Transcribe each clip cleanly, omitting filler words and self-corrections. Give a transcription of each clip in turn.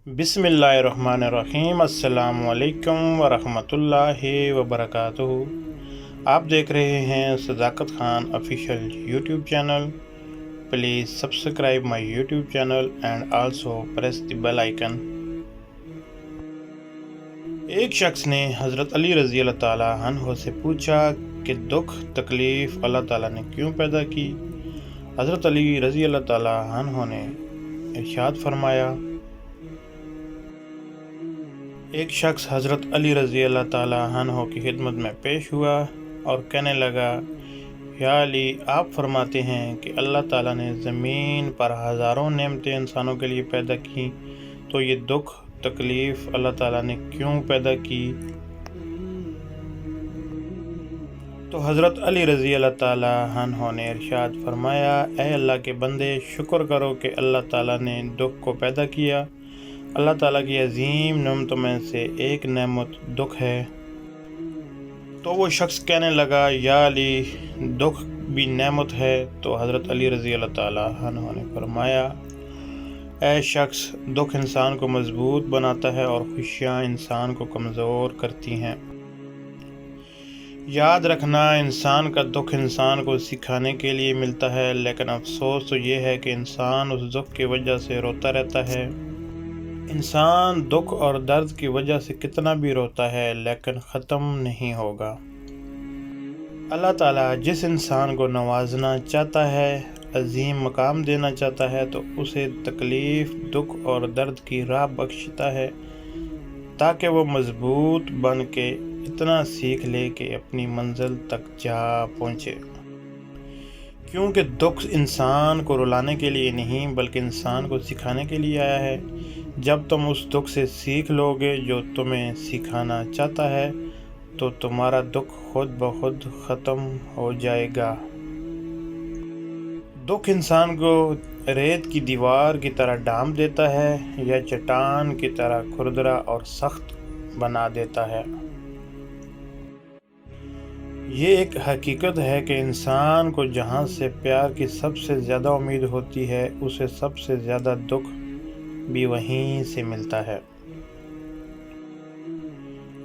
बिस्मिल्लाहिर्रहमानिर्रहीम। अस्सलामु अलैकुम वरहमतुल्लाहि वबरकातुहू। आप देख रहे हैं Sadaqat Khan official YouTube channel. Please subscribe my YouTube channel and also press the bell icon. एक शख्स ने हज़रत अली रज़ी अल्लाह ताला अन्हु से पूछा कि दुख तकलीफ़ अल्लाह ताला ने क्यों पैदा की। हज़रत अली रज़ी अल्लाह ताला अन्हु ने इरशाद फरमाया, एक शख्स हज़रत अली रज़ी अल्लाह ताला अन्हु की खिदमत में पेश हुआ और कहने लगा, या अली, आप फरमाते हैं कि अल्लाह ताला ने ज़मीन पर हज़ारों नेमतें इंसानों के लिए पैदा की, तो ये दुख तकलीफ़ अल्लाह ताला ने क्यों पैदा की। तो हज़रत अली रज़ी अल्लाह ताला अन्हु ने इरशाद फरमाया, ऐ अल्लाह के बंदे, शुक्र करो कि अल्लाह ताला ने दुख को पैदा किया। अल्लाह ताला की अजीम नेमतों में से एक नेमत दुख है। तो वो शख्स कहने लगा, या अली, दुख भी नेमत है। तो हज़रत अली रज़ी अल्लाह ताला अन्हु ने फरमाया, ऐ शख्स, दुख इंसान को मजबूत बनाता है और खुशियाँ इंसान को कमज़ोर करती हैं। याद रखना, इंसान का दुख इंसान को सिखाने के लिए मिलता है, लेकिन अफसोस तो ये है कि इंसान उस दुख की वजह से रोता रहता है। इंसान दुख और दर्द की वजह से कितना भी रोता है, लेकिन ख़त्म नहीं होगा। अल्लाह ताला जिस इंसान को नवाजना चाहता है, अजीम मकाम देना चाहता है, तो उसे तकलीफ़, दुख और दर्द की राह बख्शता है, ताकि वो मजबूत बन के इतना सीख ले कि अपनी मंजिल तक जा पहुँचे। क्योंकि दुख इंसान को रुलाने के लिए नहीं, बल्कि इंसान को सिखाने के लिए आया है। जब तुम उस दुख से सीख लोगे जो तुम्हें सिखाना चाहता है, तो तुम्हारा दुख खुद ब खुद ख़त्म हो जाएगा। दुख इंसान को रेत की दीवार की तरह ढांप देता है या चट्टान की तरह खुरदरा और सख्त बना देता है। ये एक हकीकत है कि इंसान को जहाँ से प्यार की सबसे ज़्यादा उम्मीद होती है, उसे सबसे ज़्यादा दुख भी वहीं से मिलता है।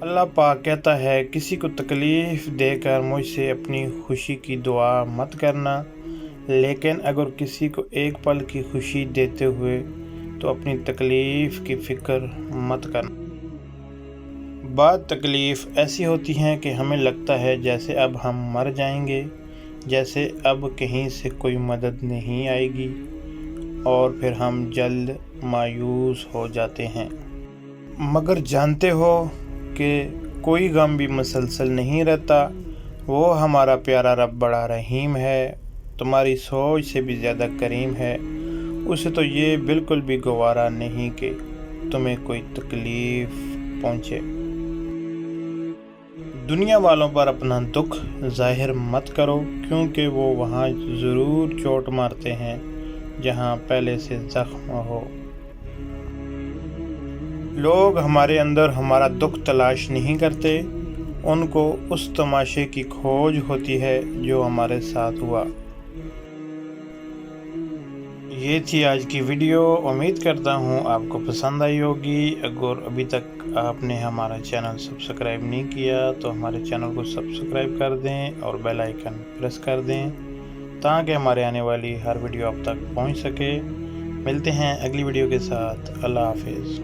अल्लाह पाक कहता है, किसी को तकलीफ़ देकर मुझसे अपनी खुशी की दुआ मत करना, लेकिन अगर किसी को एक पल की खुशी देते हुए तो अपनी तकलीफ़ की फ़िक्र मत करना। बाद तकलीफ़ ऐसी होती हैं कि हमें लगता है जैसे अब हम मर जाएंगे, जैसे अब कहीं से कोई मदद नहीं आएगी, और फिर हम जल्द मायूस हो जाते हैं। मगर जानते हो कि कोई गम भी मुसलसल नहीं रहता। वो हमारा प्यारा रब बड़ा रहीम है, तुम्हारी सोच से भी ज़्यादा करीम है। उसे तो ये बिल्कुल भी गवारा नहीं कि तुम्हें कोई तकलीफ़ पहुँचे। दुनिया वालों पर अपना दुख ज़ाहिर मत करो, क्योंकि वो वहाँ ज़रूर चोट मारते हैं जहाँ पहले से ज़ख्म हो। लोग हमारे अंदर हमारा दुख तलाश नहीं करते, उनको उस तमाशे की खोज होती है जो हमारे साथ हुआ। ये थी आज की वीडियो। उम्मीद करता हूँ आपको पसंद आई होगी। अगर अभी तक आपने हमारा चैनल सब्सक्राइब नहीं किया तो हमारे चैनल को सब्सक्राइब कर दें और बेल आइकन प्रेस कर दें, ताकि हमारे आने वाली हर वीडियो आप तक पहुँच सके। मिलते हैं अगली वीडियो के साथ। अल्लाह हाफिज़।